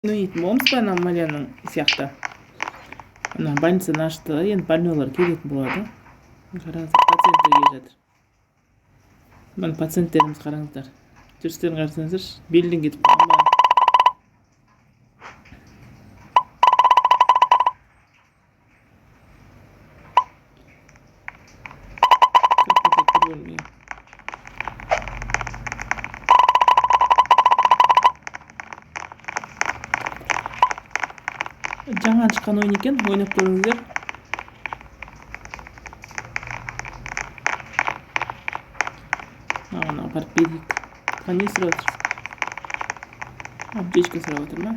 Ну и момская намалянын сияқты. Ана больница нашты, енді больнолар келетін болады. Қараңыздар, пациенттер келе жатыр. Мына пациенттеріміз қараңыздар. Жүрістерін қарасаңыздаршы, белден кетіп қалған ба. Жаңа шыққан ойын екен, ойнап көріңіздер. Ана апарып берейік. Не сұрап отырсыз? Аптечка сұрап отыр ма?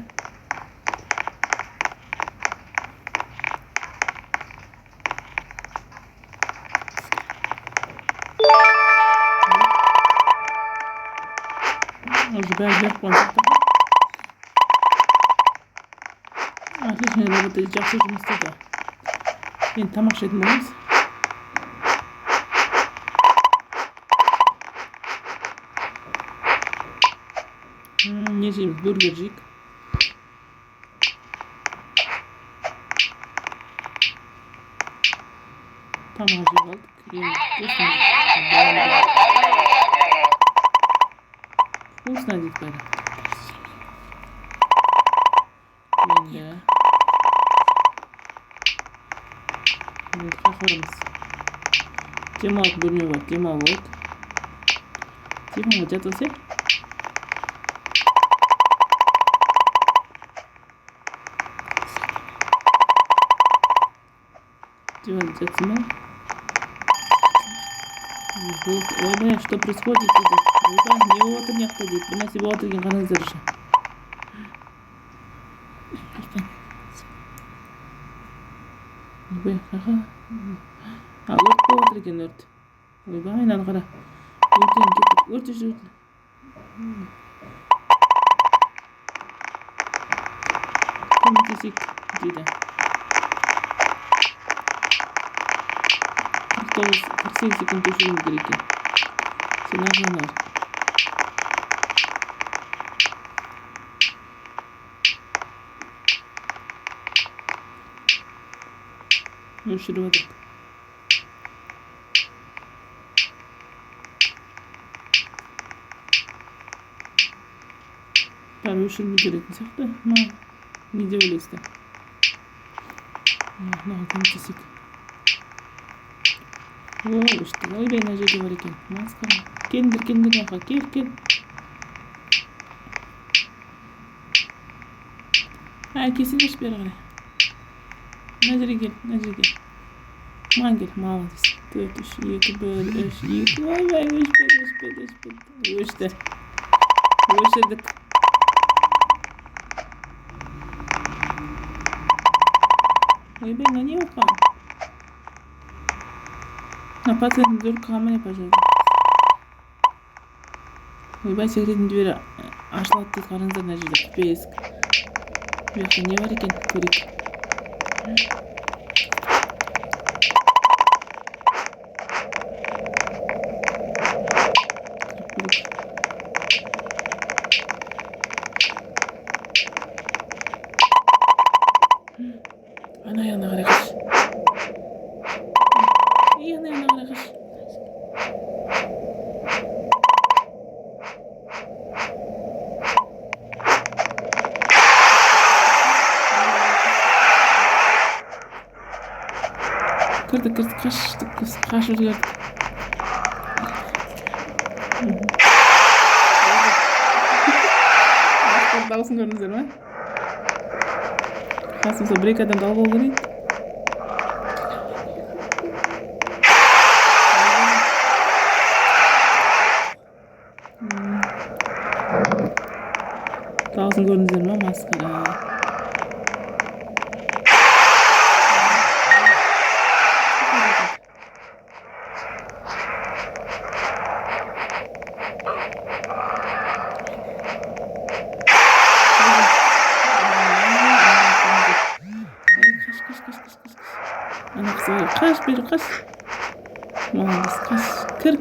Уже бәрі беріп қойған сияқты. Отлично работает, жақсы жұмыс істейді. Енді тамақ ішетін боламыз. Не жейміз? Бургер жейік. Тамақ жеп алдық. Вкусно дейді бәрі. Енді қақырымыз. Демалып бөлме бар, демалып ойды. Демалып жатасы. Демалып жатсы ма? Ойбай, что происходит дейді. Ойбай, не болып отыр неқта дейді. Бір нәрсе болып отыр екен, қараңыздар үшін. Ойбай, қаға. Өрт болып отыр екен, өрт. Ойбай, айнаны қара. Өрттен кетіп, өрт үшін өрт. Көмектесейік дейді. 48 секунд өшіруіміз керек екен. Сен ағынан ал. Өшіріп отыр. Бәрі өшірмей жүретін сияқты. Не деп ойлайсыздар? Мынаған көмектесейік. Өшті. Ойбай, мына жерде бар екен. Маска. Келіңдер жаққа. Кел. Келсеңдерші бері қарай. Мына жерге кел. Маған кел, молодец. 4, 3, 2, 1, 3, 2. Ойбай, өшпеді. Өшті. Өшірдік. Ойбай, мына не оққан? На пациент вдруг ко мне, пожалуйста. Ойбай, секретный дверь ашылады дейді, қараңыздар мына жерде құпия есік. Bu жақта не бар екен? Көрейік. Ана яғына қарай қаш. Ана яғына қарай қаш. Кірдік, қашып жүрдік. Дауысын көрдіңіздер ма? Қасымызда бір-екі адам дал болу керек. Дауысын көрдіңіздер ма? Масқара. Қаш бері қаш. Молодец, қаш. Кір.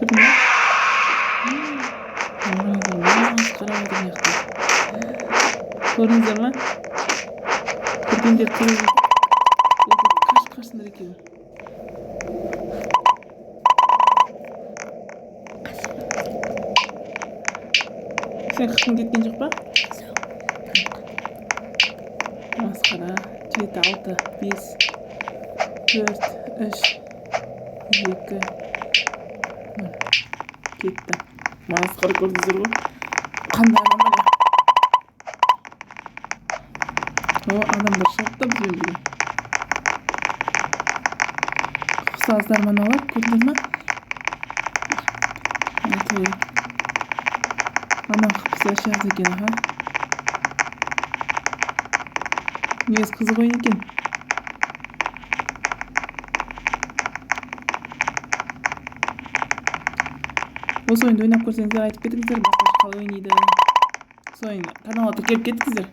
Кірді ме? Қарап отыр мына жақта. Көрдіңіздер ма? Кіргендер кіріп қашсындар екеуі. Сен қышқың кеткен жоқ па? Масқара. 7, 6, 5, 4, 3, 2, кетті. Масқара, көрдіңіздер ғой? Қандай аномалия. Адамдар шығыпты бізбен бірге. Ұқсаңыздар мыналар, көрдіңіздер ме? Анам қыпсыз шығады екен, аха. Негізі қызық ойын екен. Осы ойынды ойнап көрсеңіздер, айтып кетіңіздер, басқаша қалай ойнайды. Осы ойын каналға тіркеліп кетіңіздер.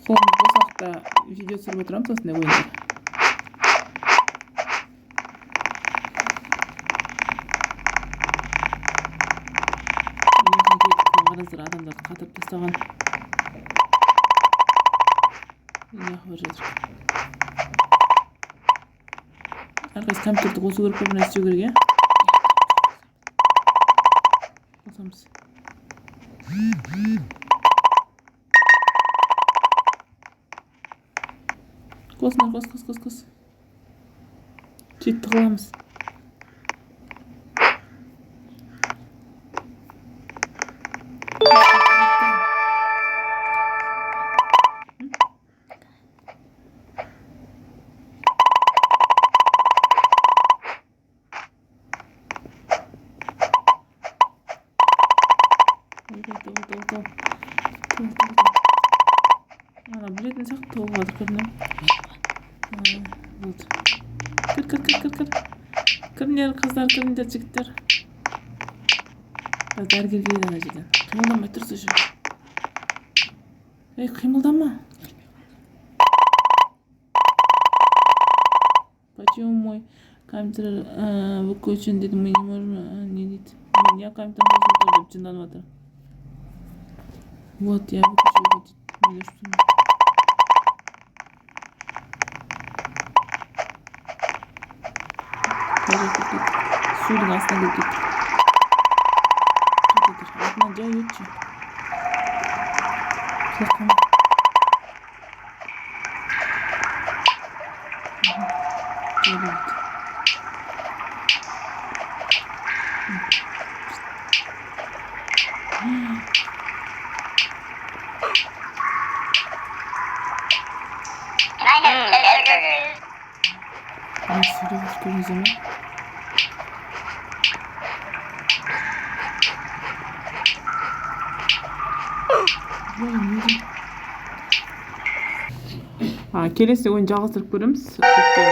Қолымыз бос уақытта видео түсіріп отырамыз осындай ойындар. Қараңыздар, адамдарды қатырып тастаған. Неғып жатыр. Әрқайсы компьютерді қосу керек, бір нәрсе істеу керек, иә? Қосамыз. Қос. Сөйтіп тығыламыз. Ана білетін сияқты толып жатыр, көрдіңіз бе? Болды. Кір. Кіріңдер, қыздар, кіріңдер, жігіттер. Дәрігер келеді ана жерден. Қимылданбай тұрсы жүр. Қимылданма. Почему мой компьютер выключен деді, мы не можем, не дейді. Мен я компьютер қосылды деп жынданып жатыр. Вот, я выключу его дейді. Судың астына кіріп кетті. Артынан жай өтші. Құлаққан. Жайлы өтті. Сөйлеп көрдіңіздер ме? Келесі ойын жалғастырып көреміз.